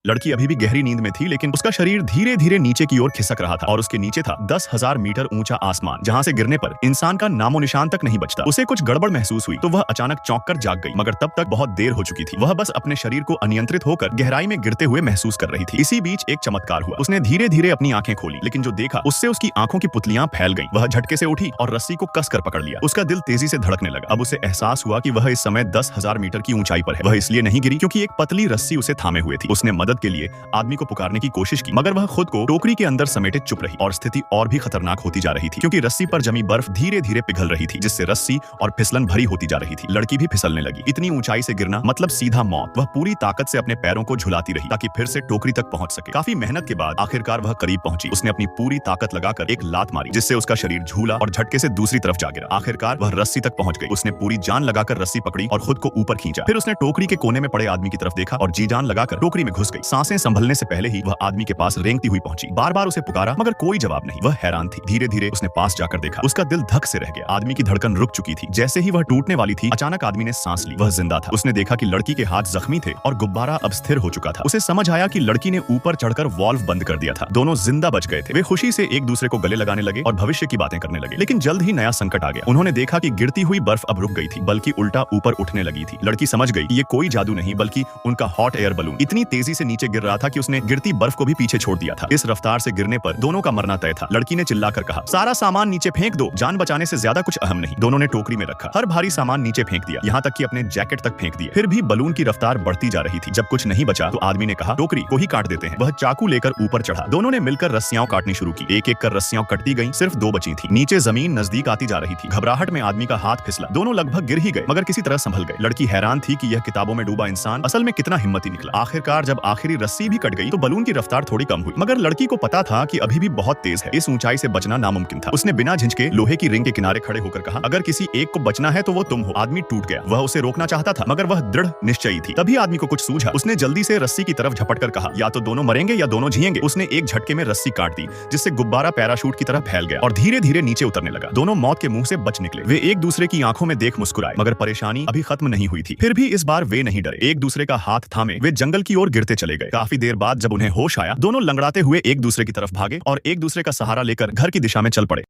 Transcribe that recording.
लड़की अभी भी गहरी नींद में थी, लेकिन उसका शरीर धीरे धीरे नीचे की ओर खिसक रहा था और उसके नीचे था 10,000 मीटर ऊंचा आसमान, जहां से गिरने पर इंसान का नामो निशान तक नहीं बचता। उसे कुछ गड़बड़ महसूस हुई तो वह अचानक चौंक कर जाग गई, मगर तब तक बहुत देर हो चुकी थी। वह बस अपने शरीर को अनियंत्रित होकर गहराई में गिरते हुए महसूस कर रही थी। इसी बीच एक चमत्कार हुआ। उसने धीरे धीरे अपनी आंखें खोली, लेकिन जो देखा उससे उसकी आंखों की पुतलियां फैल गईं। वह झटके से उठी और रस्सी को कसकर पकड़ लिया। उसका दिल तेजी से धड़कने लगा। अब उसे एहसास हुआ कि वह इस समय 10,000 मीटर की ऊंचाई पर है। वह इसलिए नहीं गिरी क्योंकि एक पतली रस्सी उसे थामे हुए थी। उसने मदद के लिए आदमी को पुकारने की कोशिश की, मगर वह खुद को टोकरी के अंदर समेटे चुप रही और स्थिति और भी खतरनाक होती जा रही थी, क्योंकि रस्सी पर जमी बर्फ धीरे धीरे पिघल रही थी, जिससे रस्सी और फिसलन भरी होती जा रही थी। लड़की भी फिसलने लगी। इतनी ऊंचाई से गिरना मतलब सीधा मौत। वह पूरी ताकत से अपने पैरों को झुलाती रही ताकि फिर से टोकरी तक पहुंच सके। काफी मेहनत के बाद आखिरकार वह करीब पहुंची। उसने अपनी पूरी ताकत लगाकर एक लात मारी, जिससे उसका शरीर झूला और झटके से दूसरी तरफ जा गिरा। आखिरकार वह रस्सी तक पहुंच गई। उसने पूरी जान लगाकर रस्सी पकड़ी और खुद को ऊपर खींचा। फिर उसने टोकरी के कोने में पड़े आदमी की तरफ देखा और जी जान लगाकर टोकरी में घुस गई। सांसें संभलने से पहले ही वह आदमी के पास रेंगती हुई पहुंची। बार बार उसे पुकारा, मगर कोई जवाब नहीं। वह हैरान थी। धीरे धीरे उसने पास जाकर देखा। उसका दिल धक से रह गया। आदमी की धड़कन रुक चुकी थी। जैसे ही वह टूटने वाली थी, अचानक आदमी ने सांस ली। वह जिंदा था। उसने देखा कि लड़की के हाथ जख्मी थे और गुब्बारा अब स्थिर हो चुका था। उसे समझ आया कि लड़की ने ऊपर चढ़कर वॉल्व बंद कर दिया था। दोनों जिंदा बच गए थे। वे खुशी से एक दूसरे को गले लगाने लगे और भविष्य की बातें करने लगे। लेकिन जल्द ही नया संकट आ गया। उन्होंने देखा कि गिरती हुई बर्फ अब रुक गई थी, बल्कि उल्टा ऊपर उठने लगी थी। लड़की समझ गई कि ये कोई जादू नहीं, बल्कि उनका हॉट एयर बलून इतनी तेजी से नीचे गिर रहा था कि उसने गिरती बर्फ को भी पीछे छोड़ दिया था। इस रफ्तार से गिरने पर दोनों का मरना तय था। लड़की ने चिल्लाकर कहा, सारा सामान नीचे फेंक दो, जान बचाने से ज्यादा कुछ अहम नहीं। दोनों ने टोकरी में रखा। हर भारी सामान नीचे फेंक दिया, यहाँ तक कि अपने जैकेट तक फेंक दिए। फिर भी बलून की रफ्तार बढ़ती जा रही थी। जब कुछ नहीं बचा तो आदमी ने कहा, टोकरी को ही काट देते हैं। वह चाकू लेकर ऊपर चढ़ा। दोनों ने मिलकर रस्सियां काटनी शुरू की। एक एक कर रस्सियां कटती गईं। सिर्फ 2 बची थी। नीचे जमीन नजदीक आती जा रही थी। घबराहट में आदमी का हाथ फिसला। दोनों लगभग गिर ही गए, मगर किसी तरह संभल गए। लड़की हैरान थी कि यह किताबों में डूबा इंसान असल में कितना हिम्मती निकला। आखिरकार जब आखिरी रस्सी भी कट गई तो बलून की रफ्तार थोड़ी कम हुई, मगर लड़की को पता था कि अभी भी बहुत तेज है। इस ऊंचाई से बचना नामुमकिन था। उसने बिना झिझके लोहे की रिंग के किनारे खड़े होकर कहा, अगर किसी एक को बचना है तो वो तुम हो। आदमी टूट गया। वह उसे रोकना चाहता था, मगर वह दृढ़ निश्चयी थी। तभी आदमी को कुछ सूझा। उसने जल्दी से रस्सी की तरफ झपटकर कहा, या तो दोनों मरेंगे या दोनों जिएंगे। उसने एक झटके में रस्सी काट दी, जिससे गुब्बारा पैराशूट की तरह फैल गया और धीरे धीरे नीचे उतरने लगा। दोनों मौत के मुंह से बच निकले। वे एक दूसरे की आंखों में देख मुस्कुराए, मगर परेशानी अभी खत्म नहीं हुई थी। फिर भी इस बार वे नहीं डरे। एक दूसरे का हाथ थामे वे जंगल की ओर गिरते चले गए। काफी देर बाद जब उन्हें होश आया, दोनों लंगड़ाते हुए एक दूसरे की तरफ भागे और एक दूसरे का सहारा लेकर घर की दिशा में चल पड़े।